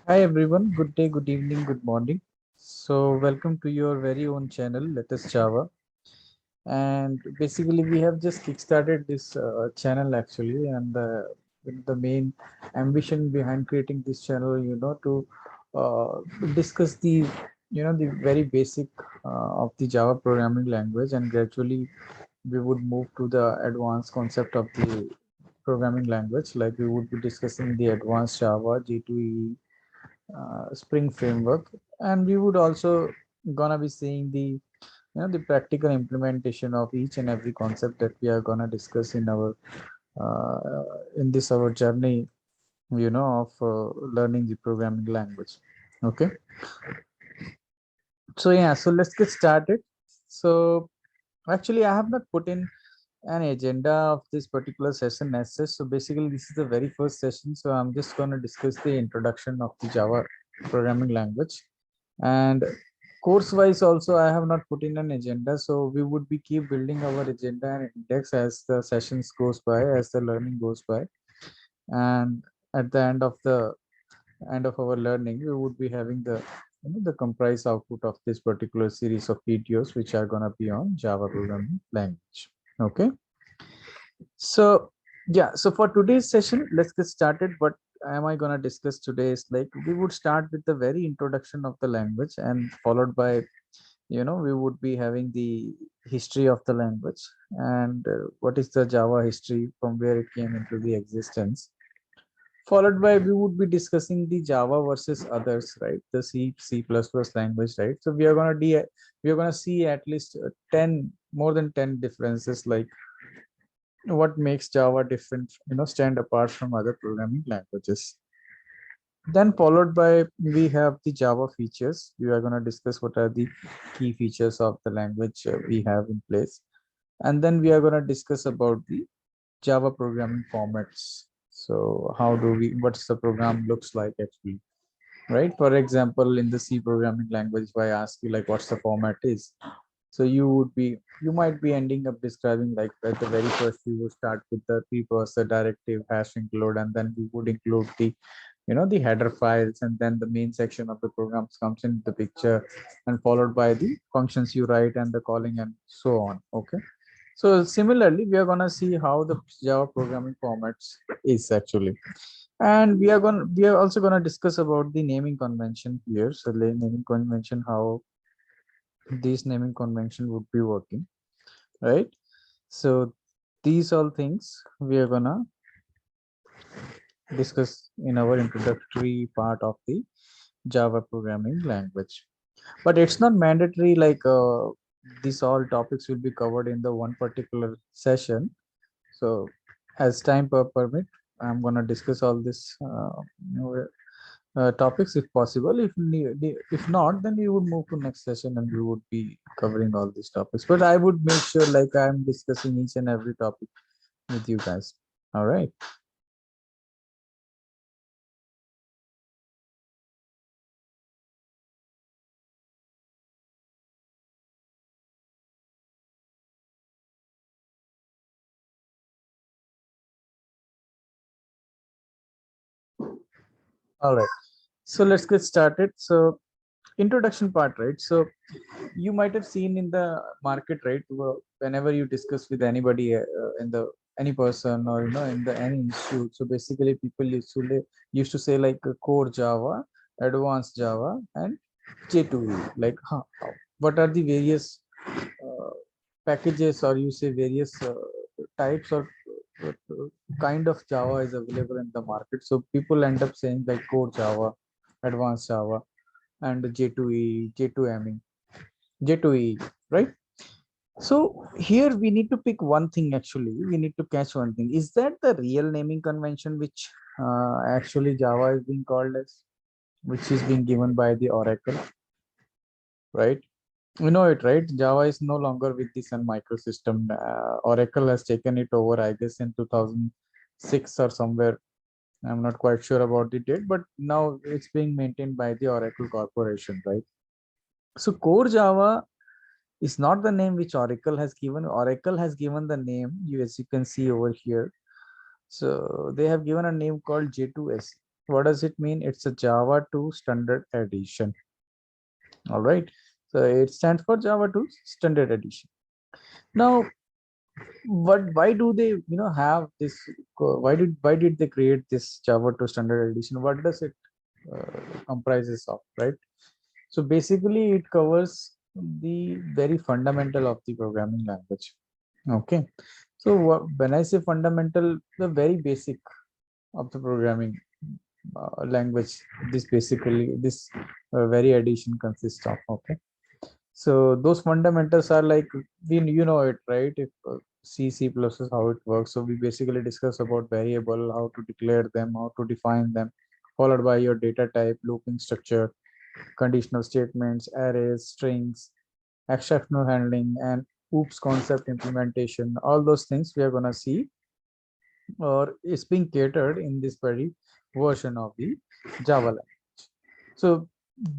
Hi everyone, good day, good evening, good morning. So welcome to your very own channel, Let Us Java. And basically we have just kickstarted this channel actually, and the main ambition behind creating this channel, to uh, discuss the very basic of the Java programming language, and gradually we would move to the advanced concept of the programming language. Like we would be discussing the advanced Java, J2E, Spring framework, and we would also gonna be seeing the practical implementation of each and every concept that we are gonna discuss in our in this our journey, of learning the programming language. Okay, so yeah, so let's get started. So actually, I have not put in an agenda of this particular session as such. So basically, this is the very first session. So I'm just going to discuss the introduction of the Java programming language. And course wise also, I have not put in an agenda. So we would be keep building our agenda and index as the sessions goes by, as the learning goes by. And at the end of our learning, we would be having the comprise output of this particular series of videos, which are going to be on Java programming language. Okay. So yeah, so for today's session, let's get started. What am I gonna discuss today is like we would start with the very introduction of the language, and followed by we would be having the history of the language, and what is the Java history from where it came into the existence. Followed by we would be discussing the Java versus others, right? The C++ language, right? So we are gonna see at least 10 more than 10 differences, like what makes Java different, stand apart from other programming languages. Then followed by we have the Java features. We are going to discuss what are the key features of the language we have in place. And then we are going to discuss about the Java programming formats. So what's the program looks like actually, right? For example, in the C programming language, if I ask you like what's the format is, so you might be ending up describing like at the very first we would start with the preprocessor directive hash include, and then we would include the header files, and then the main section of the programs comes into the picture, and followed by the functions you write and the calling and so on. Okay. So similarly, we are gonna see how the Java programming formats is actually, and we are also gonna discuss about the naming convention here. So the naming convention, how these naming convention would be working, right? So these all things we are gonna discuss in our introductory part of the Java programming language. But it's not mandatory like these all topics will be covered in the one particular session. So as time permit, I'm gonna discuss all this topics if possible. If not, then we would move to next session and we would be covering all these topics. But I would make sure like I'm discussing each and every topic with you guys. All right. All right. So let's get started. So introduction part, right? So you might have seen in the market, right? Whenever you discuss with anybody in the any person, or in the any institute, so basically people used to say like core Java, advanced Java, and J2E. Like, what are the various uh, packages, or you say various types or uh, kind of Java is available in the market. So people end up saying like core Java, advanced Java, and J2E, J2ME, J2E, right? So here we need to pick one thing actually. We need to catch one thing. Is that the real naming convention which actually Java is being called as, which is being given by the Oracle, right? You know it, right? Java is no longer with the Sun Microsystem. Oracle has taken it over, I guess, in 2006 or somewhere. I'm not quite sure about the date, but now it's being maintained by the Oracle Corporation, right? So core Java is not the name which Oracle has given. Oracle has given the name, as you can see over here. So they have given a name called J2SE. What does it mean? It's a Java 2 Standard Edition. All right. So it stands for Java 2 Standard Edition. Now, why do they have this? Why did they create this Java 2 Standard Edition? What does it comprises of, right? So basically, it covers the very fundamental of the programming language. Okay. So when I say fundamental, the very basic of the programming language, this very addition consists of. Okay. So those fundamentals are like, you know it, right? If C plus is how it works. So we basically discuss about variable, how to declare them, how to define them, followed by your data type, looping structure, conditional statements, arrays, strings, exceptional handling, and oops concept implementation. All those things we are gonna see, or is being catered in this very version of the Java language. So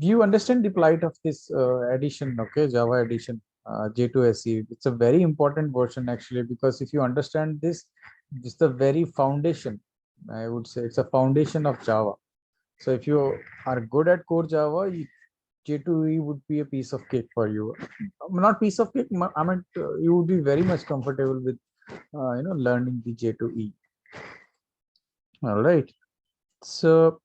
you understand the plight of this edition, okay, Java edition, J2SE. It's a very important version actually, because if you understand this is the very foundation. I would say it's a foundation of Java. So if you are good at core Java, J2E would be a piece of cake for you. Not piece of cake. I mean, you would be very much comfortable with, learning the J2E. All right. So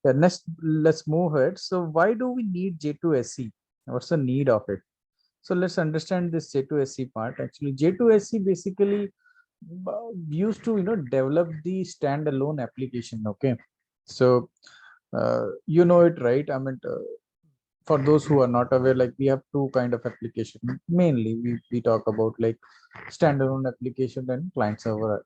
yeah, next let's move ahead. So why do we need J2SE? What's the need of it? So let's understand this J2SE part. Actually, J2SE basically used to develop the standalone application. Okay. So you know it, right? I mean, for those who are not aware, like we have two kind of application. Mainly we talk about like standalone application and client server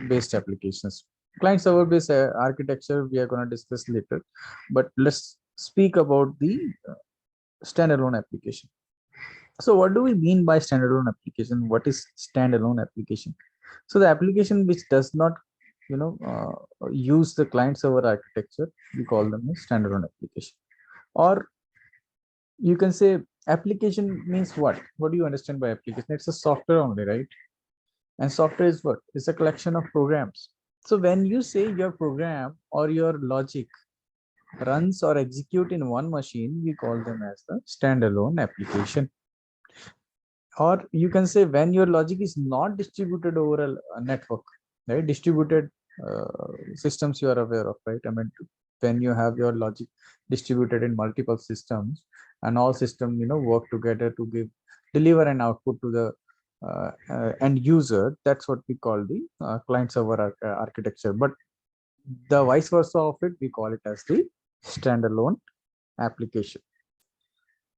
based applications. Client server based architecture we are going to discuss later, but let's speak about the standalone application. So what do we mean by standalone application? What is standalone application? So the application which does not use the client server architecture, we call them a standalone application. Or you can say application means what do you understand by application? It's a software only, right? And software is what? It's a collection of programs. So when you say your program or your logic runs or execute in one machine, we call them as the standalone application. Or you can say when your logic is not distributed over a network, right? Distributed systems you are aware of, right? I mean, when you have your logic distributed in multiple systems, and all systems work together to deliver an output to the end user, that's what we call the client server architecture. But the vice versa of it, we call it as the standalone application.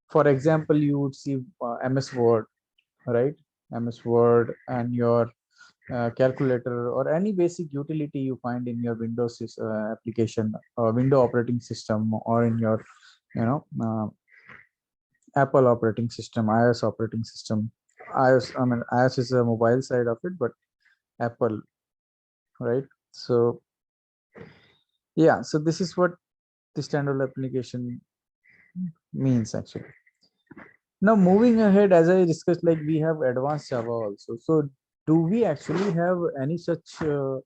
For example, you would see MS Word, right? MS Word and your calculator or any basic utility you find in your Windows application, window operating system, or in your you know Apple operating system, iOS operating system. I mean, iOS is a mobile side of it, but Apple, right? So yeah, so this is what the standard application means actually. Now moving ahead, as I discussed, like we have advanced Java also. So do we actually have any such uh,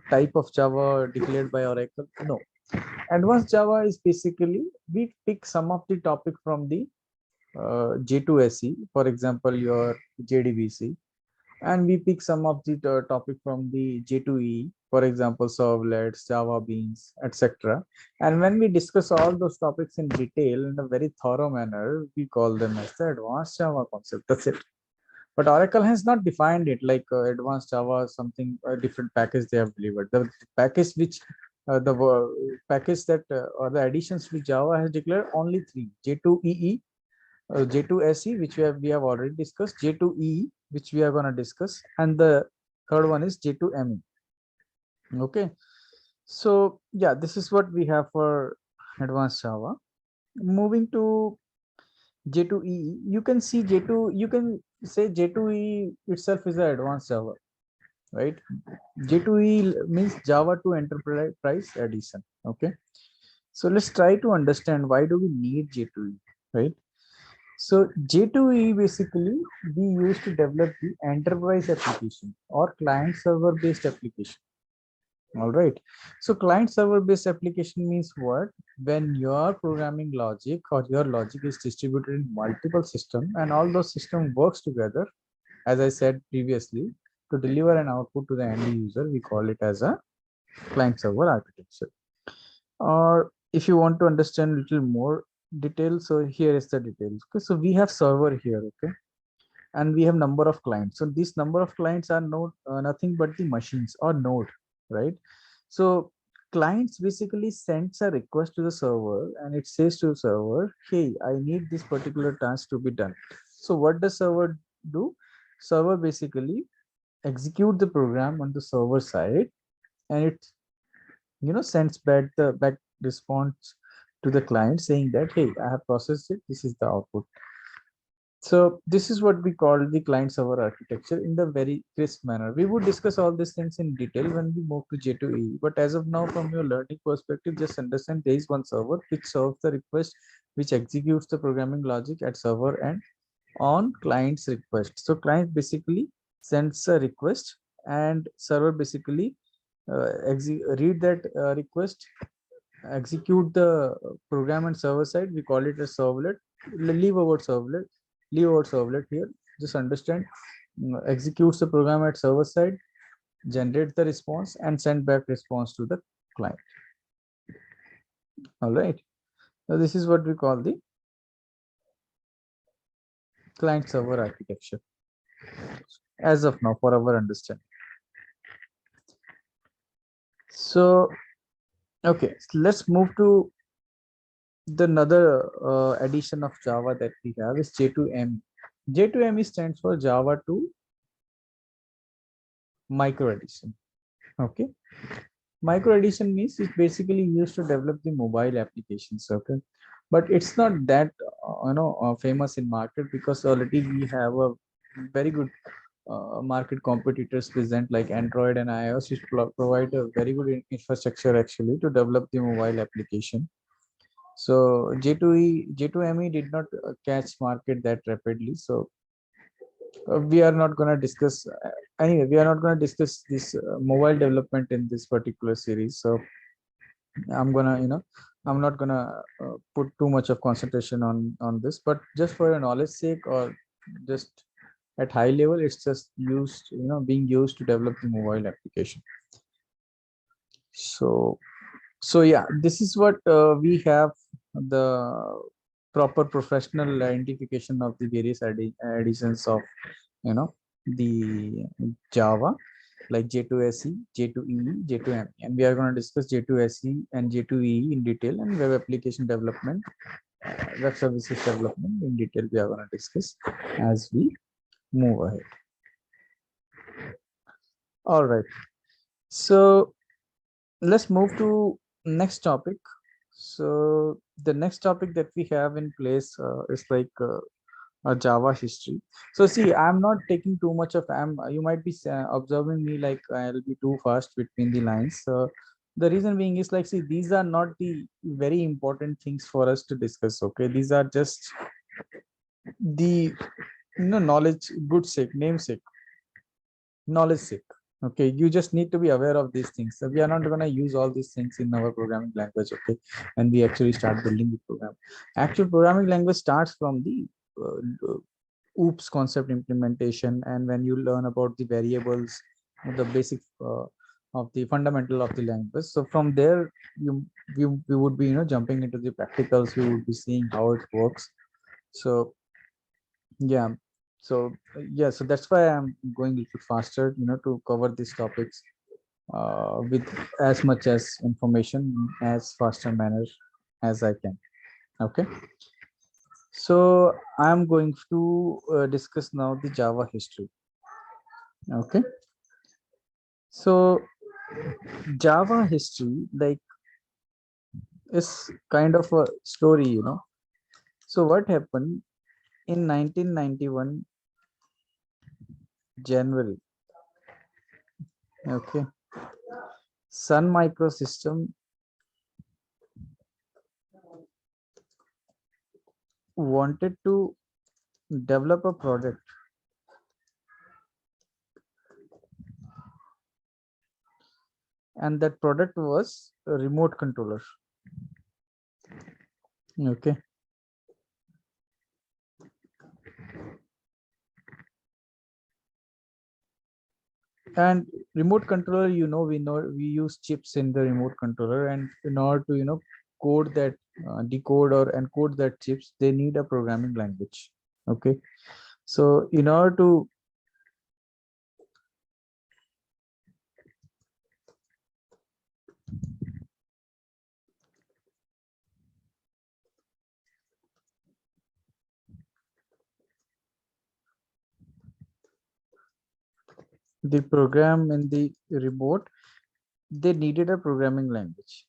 type of Java declared by Oracle? No. Advanced Java is basically we pick some of the topic from the J2SE, for example, your JDBC, and we pick some of the topic from the J2E, for example, servlets, Java Beans, etc. And when we discuss all those topics in detail in a very thorough manner, we call them as the advanced Java concept. That's it. But Oracle has not defined it like advanced Java, something a different package they have delivered. The package which package that or the additions which Java has declared only three: J2EE, J2SE, which we have already discussed, J2E, which we are going to discuss, and the third one is J2ME. Okay, so yeah, this is what we have for advanced Java. Moving to J2EE, you can see J2, you can say J2E itself is an advanced Java, right? J2E means Java to Enterprise Edition. Okay, so let's try to understand why do we need J2E, right? So J2E basically we use to develop the enterprise application or client server based application. All right. So client server based application means what? When your programming logic or your logic is distributed in multiple systems and all those systems works together, as I said previously, to deliver an output to the end user, we call it as a client server architecture. Or if you want to understand a little more detail, so here is the details. Okay, so we have server here, okay, and we have number of clients. So this number of clients are nothing but the machines or node, right? So clients basically sends a request to the server and it says to the server, hey, I need this particular task to be done. So what does server do? Server basically execute the program on the server side, and it sends back the back response to the client saying that, hey, I have processed it, this is the output. So this is what we call the client server architecture in the very crisp manner. We would discuss all these things in detail when we move to J2EE. But as of now, from your learning perspective, just understand there is one server which serves the request, which executes the programming logic at server and on client's request. So client basically sends a request and server basically read that request, execute the program and server side. We call it a servlet. Leave about servlet. Leave out servlet here. Just understand. Executes the program at server side, generate the response, and send back response to the client. All right. So this is what we call the client server architecture as of now for our understanding. So okay, so let's move to the another addition of Java that we have is J2ME. J2ME stands for Java to micro edition. Okay, micro edition means it's basically used to develop the mobile applications. Okay, but it's not that famous in market because already we have a very good market competitors present like Android and iOS, which provide a very good infrastructure actually to develop the mobile application. So J2ME did not catch market that rapidly. So we are not going to discuss anyway. We are not going to discuss this mobile development in this particular series. So I'm gonna, I'm not gonna put too much of concentration on this. But just for your knowledge sake, or just at high level, it's just used, being used to develop the mobile application. So yeah, this is what we have the proper professional identification of the various additions of the Java, like J2SE, J2EE, J2ME, and we are going to discuss J2SE and J2EE in detail, and web application development, web services development in detail we are going to discuss as we move ahead. All right, so let's move to next topic. So the next topic that we have in place is like a Java history. So see, I'm not taking too much of, you might be observing me like I'll be too fast between the lines. So the reason being is like, see, these are not the very important things for us to discuss. Okay, these are just the knowledge, good sake, namesake, knowledge sake. Okay, you just need to be aware of these things. So we are not going to use all these things in our programming language. Okay, and we actually start building the program. Actual programming language starts from the OOPS concept implementation, and when you learn about the variables, the basic of the fundamental of the language. So from there, we would be jumping into the practicals. We would be seeing how it works. So yeah, so yeah, so that's why I'm going a little faster, to cover these topics with as much as information as faster manner as I can. Okay, so I'm going to discuss now the Java history. Okay, so Java history like is kind of a story. So what happened in 1991 January? Okay, Sun Microsystem wanted to develop a product and that product was a remote controller. Okay. And remote controller, we use chips in the remote controller, and in order to code that, decode or encode that chips, they need a programming language. Okay. So in order to the program in the remote, they needed a programming language.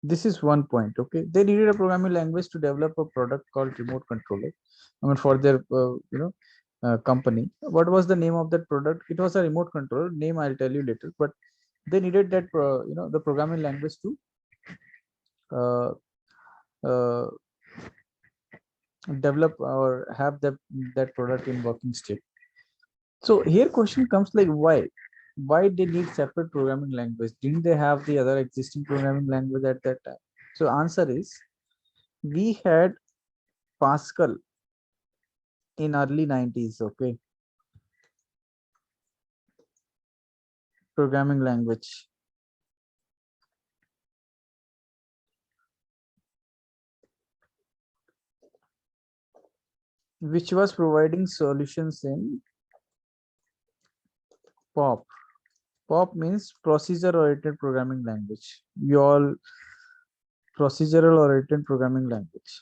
This is one point. Okay, they needed a programming language to develop a product called remote controller. I mean, for their company. What was the name of that product? It was a remote controller. Name I'll tell you later. But they needed that the programming language to uh, uh, develop or have that product in working state. So here question comes like, why they need separate programming language? Didn't they have the other existing programming language at that time? So answer is, we had Pascal in early 90s. Okay, programming language, which was providing solutions in POP. POP means procedure oriented programming language. You all, procedural oriented programming language.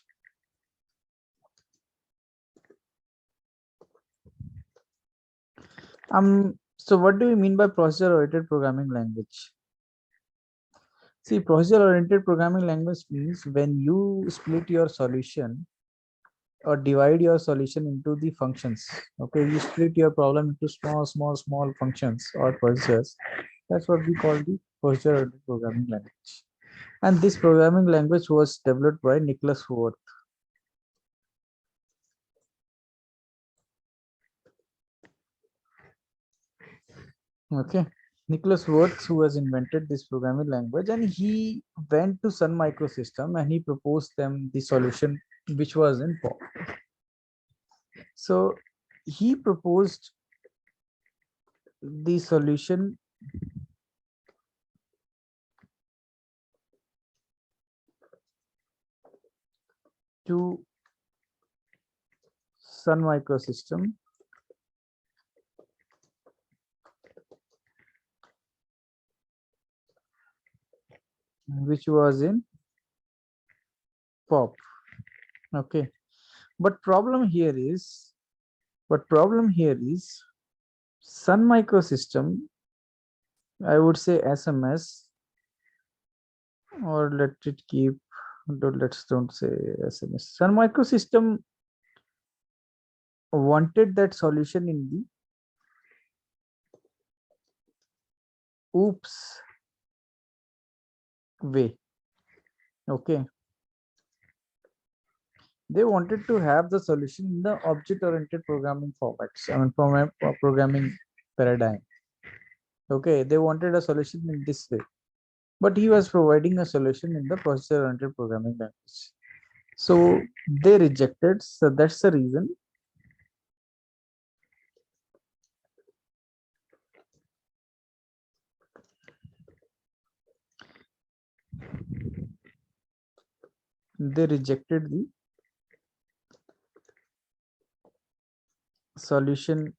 So what do we mean by procedure oriented programming language? See, procedure oriented programming language means when you split your solution or divide your solution into the functions. Okay, you split your problem into small functions or procedures. That's what we call the procedure oriented programming language. And this programming language was developed by Nicholas Worth. Okay, Nicholas Worth, who has invented this programming language, and he went to Sun Microsystem and he proposed them the solution which was in POP. So he proposed the solution to Sun Microsystem, which was in POP. Okay, but problem here is Sun Microsystem, I would say SMS, or let it keep, don't say SMS. Sun Microsystem wanted that solution in the OOPS way. Okay, they wanted to have the solution in the object oriented programming formats, I mean from a programming paradigm. Okay, they wanted a solution in this way, but he was providing a solution in the procedure oriented programming language. So they rejected. So that's the reason they rejected the solution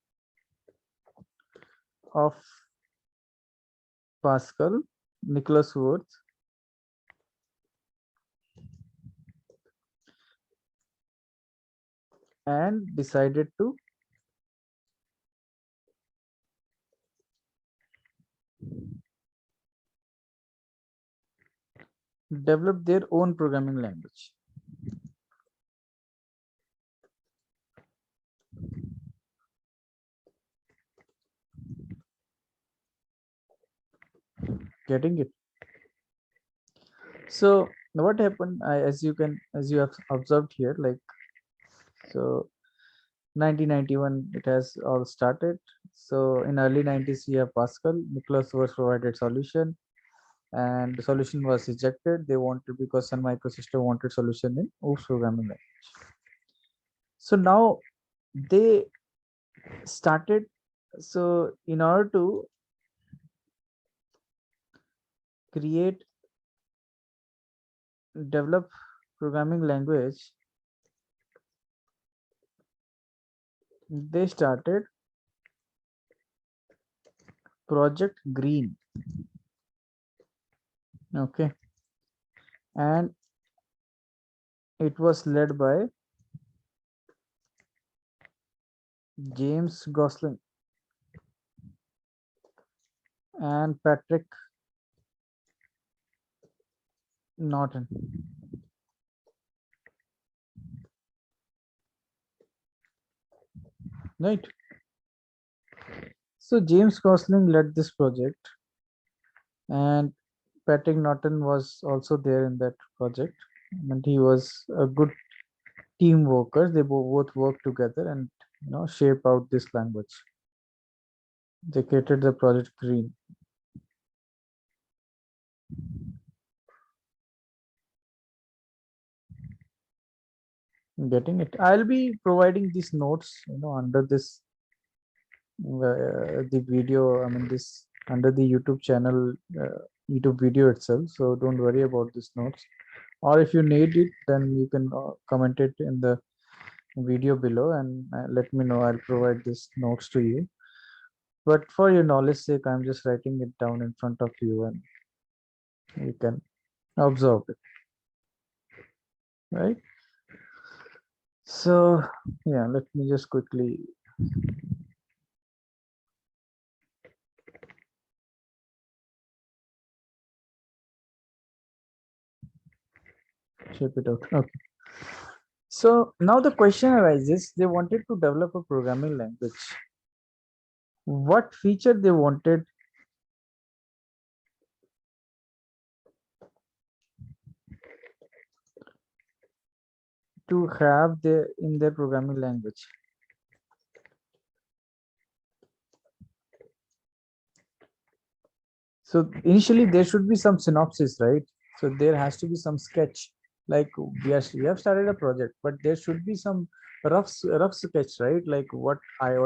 of Pascal, Nicholas Worth, and decided to develop their own programming language. Getting it? So what happened? As you have observed here, like So 1991 it has all started. So in early 90s we have Pascal. Nicholas was provided solution, and the solution was rejected. They wanted, because Sun Microsystem wanted solution in OOPS programming language. So now they started. So in order to create, develop programming language, they started Project Green. Okay, and it was led by James Gosling and Patrick Norton. Right. So James Gosling led this project, and Patrick Norton was also there in that project, and he was a good team worker. They both worked together and shape out this language. They created the Project Green. Getting it? I'll be providing these notes, under this the video. I mean, this under the YouTube channel, YouTube video itself. So don't worry about these notes. Or if you need it, then you can comment it in the video below and let me know. I'll provide these notes to you. But for your knowledge sake, I'm just writing it down in front of you, and you can observe it, right? So yeah, let me just quickly shape it out. Okay. So now the question arises, they wanted to develop a programming language. What feature they wanted to have in their programming language? So initially there should be some synopsis, right? So there has to be some sketch, like we have started a project, but there should be some rough sketch, right? Like what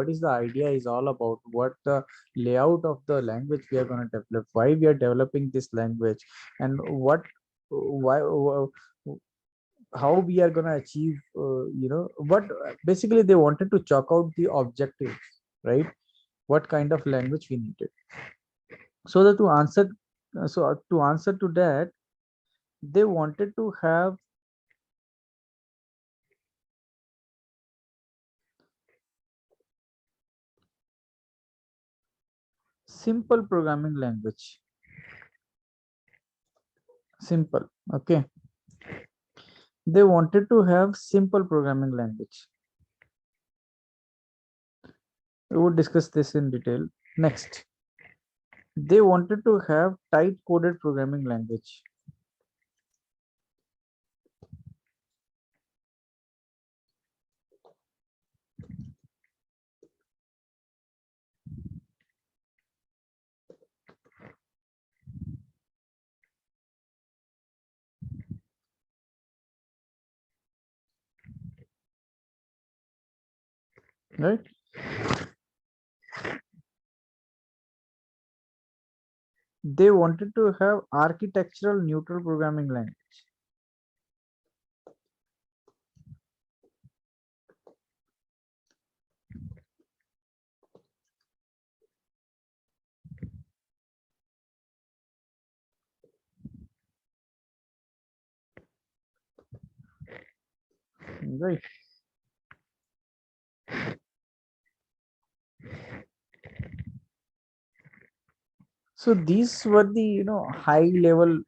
is the idea is all about, what the layout of the language we are going to develop, why we are developing this language, and why how we are going to achieve, what basically they wanted to chalk out the objectives, right? What kind of language we needed. So that to answer, to answer to that, they wanted to have simple programming language. Simple. Okay. They wanted to have simple programming language. We will discuss this in detail. Next, they wanted to have tight coded programming language. Right. They wanted to have architectural neutral programming language. Right. So these were the high level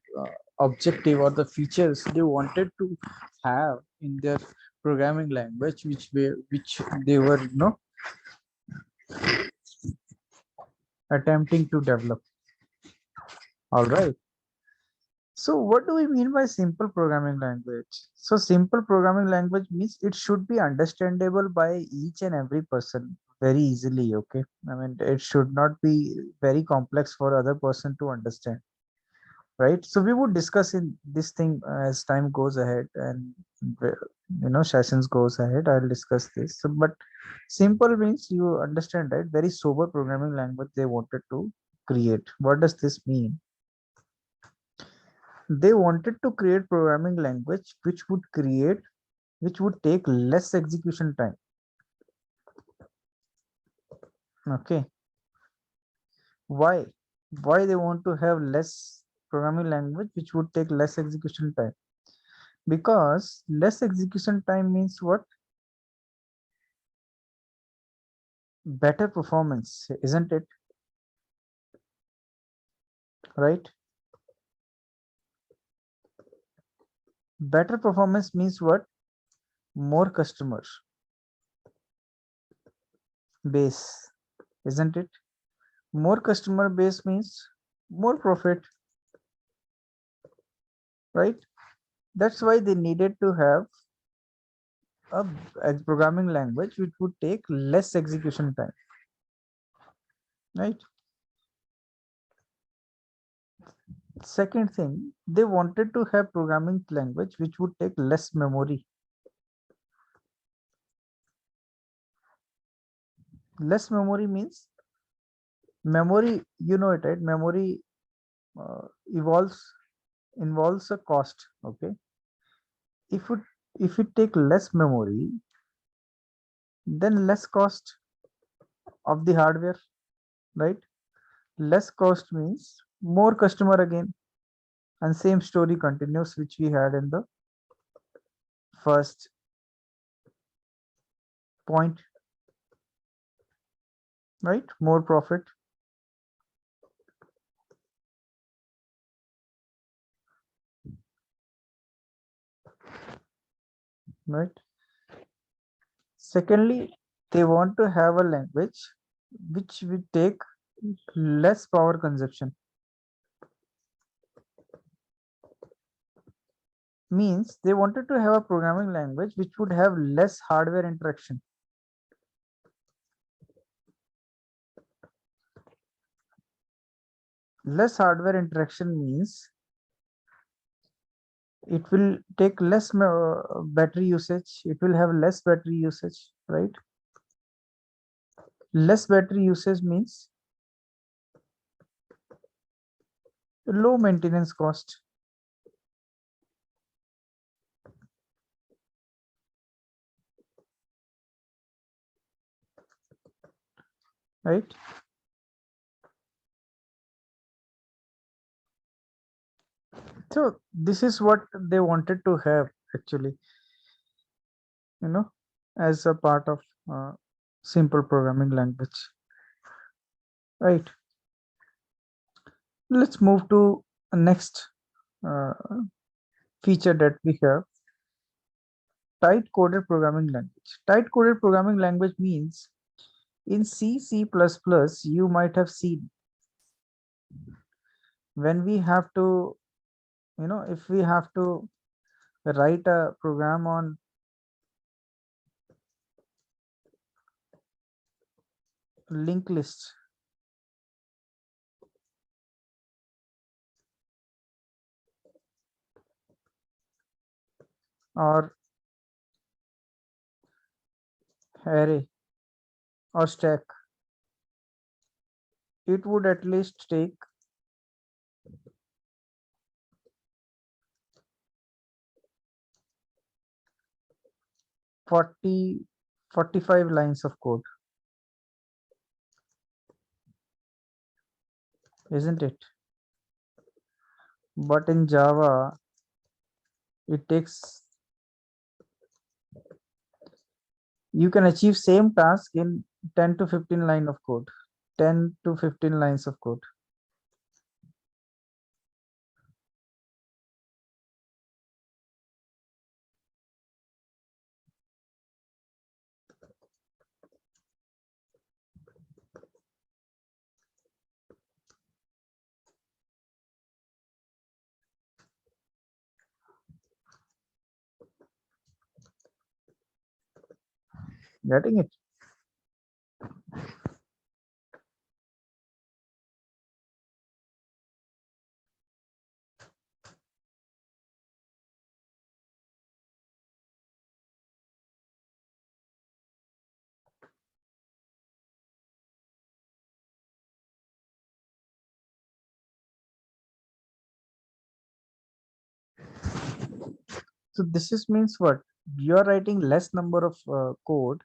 objective or the features they wanted to have in their programming language, which they were attempting to develop. All right. So what do we mean by simple programming language? So simple programming language means it should be understandable by each and every person very easily. Okay. I mean, it should not be very complex for other person to understand. Right. So we would discuss in this thing as time goes ahead and sessions goes ahead. I'll discuss this. So, but simple means you understand, right? Very sober programming language they wanted to create. What does this mean? They wanted to create programming language which would take less execution time. Okay. Why? Why they want to have less programming language which would take less execution time? Because less execution time means what? Better performance, isn't it? Right? Better performance means what? More customers base, isn't it? More customer base means more profit, right? That's why they needed to have a programming language which would take less execution time, right? Second thing, they wanted to have programming language which would take less memory. Less memory means memory, you know it, right? Memory uh, evolves involves a cost. Okay, if it if it take less memory, then less cost of the hardware, right? Less cost means more customer again, and same story continues which we had in the first point, right? More profit, right? Secondly, they want to have a language which will take less power consumption. Means they wanted to have a programming language which would have less hardware interaction. Less hardware interaction means it will take less battery usage. It will have less battery usage, right? Less battery usage means low maintenance cost, right? So this is what they wanted to have actually, you know, as a part of simple programming language, right? Let's move to next uh, feature that we have, tight coded programming language. Tight coded programming language means in C++, you might have seen when we have to, if we have to write a program on linked list, or array or stack, it would at least take 40, 45 lines of code, isn't it? But in Java, it takes, you can achieve same task in 10 to 15 line of code, 10 to 15 lines of code. Getting it? So this is means what? You are writing less number of code,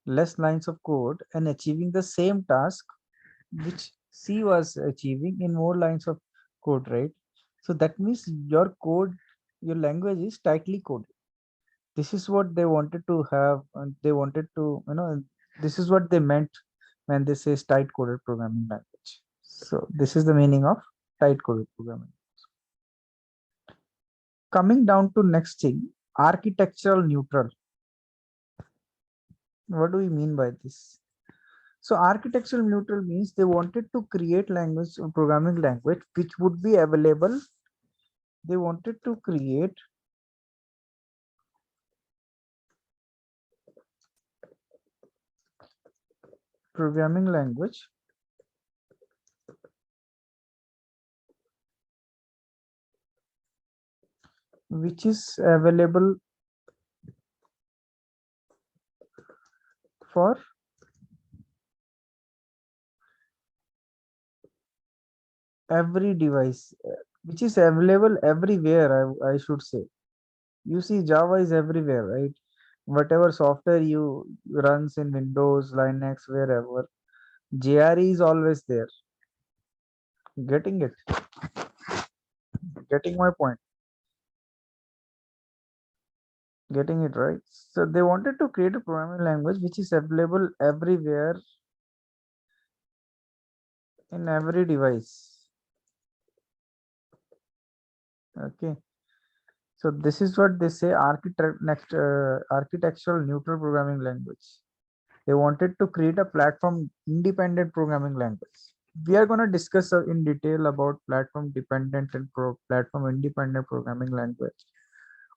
less lines of code, and achieving the same task which C was achieving in more lines of code, right? So that means your code, your language is tightly coded. This is what they wanted to have, and they wanted to, this is what they meant when they say tight coded programming language. So this is the meaning of tight coded programming. Coming down to next thing, architectural neutral. What do we mean by this? So architectural neutral means they wanted to create language or programming language which would be available. They wanted to create programming language which is available for every device, which is available everywhere, I should say. You see, Java is everywhere, right? Whatever software you runs in Windows, Linux, wherever, JRE is always there. Getting it? Getting my point? Getting it right? So they wanted to create a programming language which is available everywhere in every device. Okay. So this is what they say architectural neutral programming language. They wanted to create a platform independent programming language. We are going to discuss in detail about platform dependent and platform independent programming language.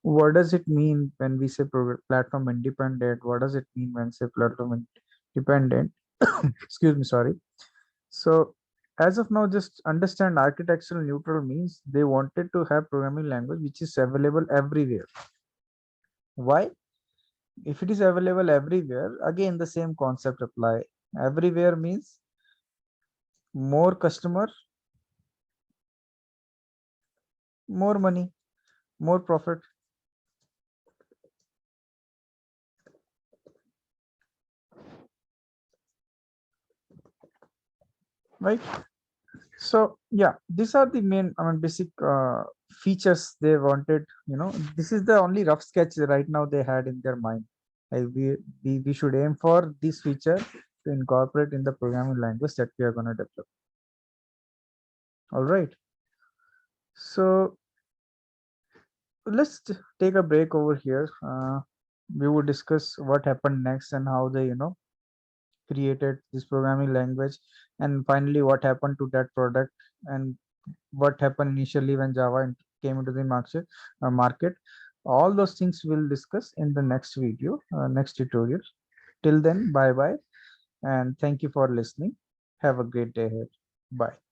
What does it mean when we say platform independent? What does it mean when say platform independent? Excuse me, sorry. So as of now, just understand architectural neutral means they wanted to have programming language which is available everywhere. Why? If it is available everywhere, again the same concept apply. Everywhere means more customer, more money, more profit. Right? So yeah, these are the main, basic features they wanted. This is the only rough sketch right now they had in their mind. Like we should aim for this feature to incorporate in the programming language that we are going to develop. All right. So let's take a break over here. We will discuss what happened next and how they, created this programming language, and finally what happened to that product, and what happened initially when Java came into the market. All those things we'll discuss in the next video, next tutorial. Till then, bye bye, and thank you for listening. Have a great day ahead. Bye.